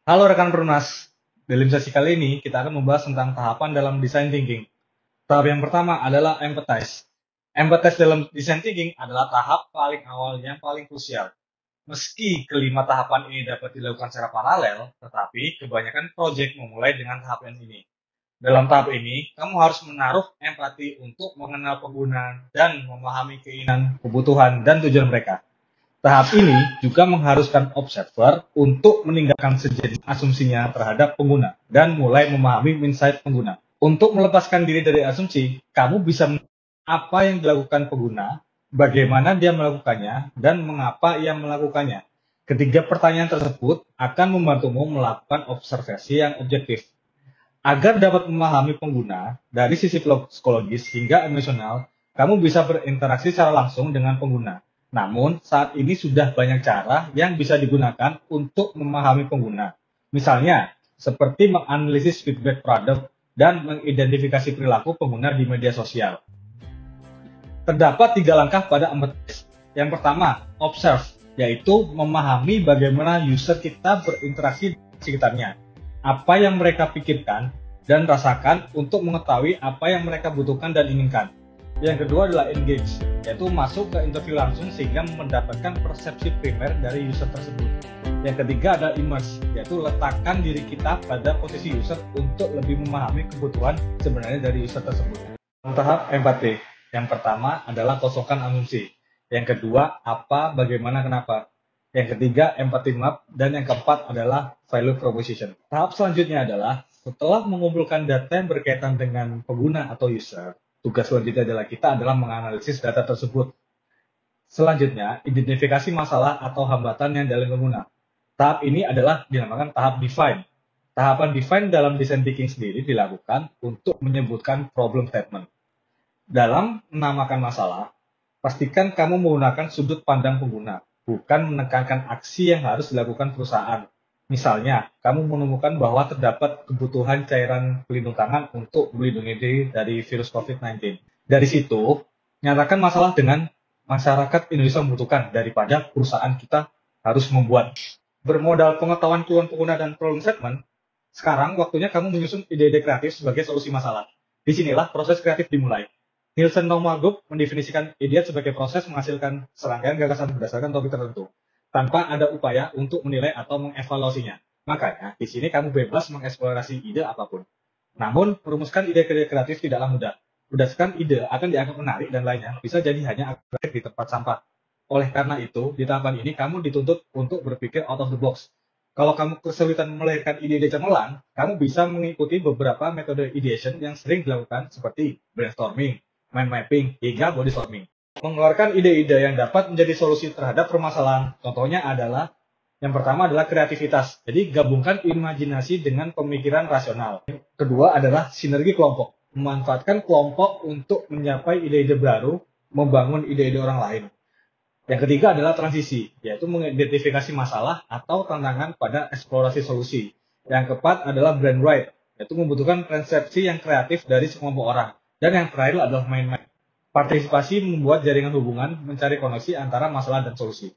Halo rekan Perumnas, dalam sesi kali ini kita akan membahas tentang tahapan dalam design thinking. Tahap yang pertama adalah empathize. Empathize dalam design thinking adalah tahap paling awal yang paling krusial. Meski kelima tahapan ini dapat dilakukan secara paralel, tetapi kebanyakan proyek memulai dengan tahapan ini. Dalam tahap ini, kamu harus menaruh empati untuk mengenal pengguna dan memahami keinginan, kebutuhan, dan tujuan mereka. Tahap ini juga mengharuskan observer untuk meninggalkan sejenis asumsinya terhadap pengguna dan mulai memahami insight pengguna. Untuk melepaskan diri dari asumsi, kamu bisa apa yang dilakukan pengguna, bagaimana dia melakukannya, dan mengapa ia melakukannya. Ketiga pertanyaan tersebut akan membantumu melakukan observasi yang objektif. Agar dapat memahami pengguna dari sisi psikologis hingga emosional, kamu bisa berinteraksi secara langsung dengan pengguna. Namun, saat ini sudah banyak cara yang bisa digunakan untuk memahami pengguna. Misalnya, seperti menganalisis feedback produk dan mengidentifikasi perilaku pengguna di media sosial. Terdapat 3 langkah pada empathize. Yang pertama, observe, yaitu memahami bagaimana user kita berinteraksi di sekitarnya. Apa yang mereka pikirkan dan rasakan untuk mengetahui apa yang mereka butuhkan dan inginkan. Yang kedua adalah engage, yaitu masuk ke interview langsung sehingga mendapatkan persepsi primer dari user tersebut. Yang ketiga adalah immerse, yaitu letakkan diri kita pada posisi user untuk lebih memahami kebutuhan sebenarnya dari user tersebut. Tahap empati. Yang pertama adalah kosongkan asumsi. Yang kedua, apa, bagaimana, kenapa. Yang ketiga, empathy map, dan yang keempat adalah value proposition. Tahap selanjutnya adalah, setelah mengumpulkan data yang berkaitan dengan pengguna atau user, tugas selanjutnya adalah menganalisis data tersebut. Selanjutnya, identifikasi masalah atau hambatan yang dalam pengguna. Tahap ini adalah dinamakan tahap define. Tahapan define dalam design thinking sendiri dilakukan untuk menyebutkan problem statement. Dalam menamakan masalah, pastikan kamu menggunakan sudut pandang pengguna, bukan menekankan aksi yang harus dilakukan perusahaan. Misalnya, kamu menemukan bahwa terdapat kebutuhan cairan pelindung tangan untuk melindungi diri dari virus COVID-19. Dari situ, nyatakan masalah dengan masyarakat Indonesia membutuhkan daripada perusahaan kita harus membuat. Bermodal pengetahuan keluhan pengguna dan problem statement, sekarang waktunya kamu menyusun ide-ide kreatif sebagai solusi masalah. Disinilah proses kreatif dimulai. Nielsen Norman Group mendefinisikan ide sebagai proses menghasilkan serangkaian gagasan berdasarkan topik tertentu, tanpa ada upaya untuk menilai atau mengevaluasinya. Makanya, di sini kamu bebas mengeksplorasi ide apapun. Namun, merumuskan ide-ide kreatif tidaklah mudah. Berdasarkan ide akan dianggap menarik dan lainnya bisa jadi hanya aktif di tempat sampah. Oleh karena itu, di tahapan ini kamu dituntut untuk berpikir out of the box. Kalau kamu kesulitan melahirkan ide-ide cemerlang, kamu bisa mengikuti beberapa metode ideation yang sering dilakukan seperti brainstorming, mind mapping, hingga body storming. Mengeluarkan ide-ide yang dapat menjadi solusi terhadap permasalahan. Contohnya adalah, yang pertama adalah kreativitas. Jadi gabungkan imajinasi dengan pemikiran rasional. Yang kedua adalah sinergi kelompok. Memanfaatkan kelompok untuk mencapai ide-ide baru, membangun ide-ide orang lain. Yang ketiga adalah transisi, yaitu mengidentifikasi masalah atau tantangan pada eksplorasi solusi. Yang keempat adalah brainwright, yaitu membutuhkan persepsi yang kreatif dari sekelompok orang. Dan yang terakhir adalah mind map. Partisipasi membuat jaringan hubungan, mencari koneksi antara masalah dan solusi.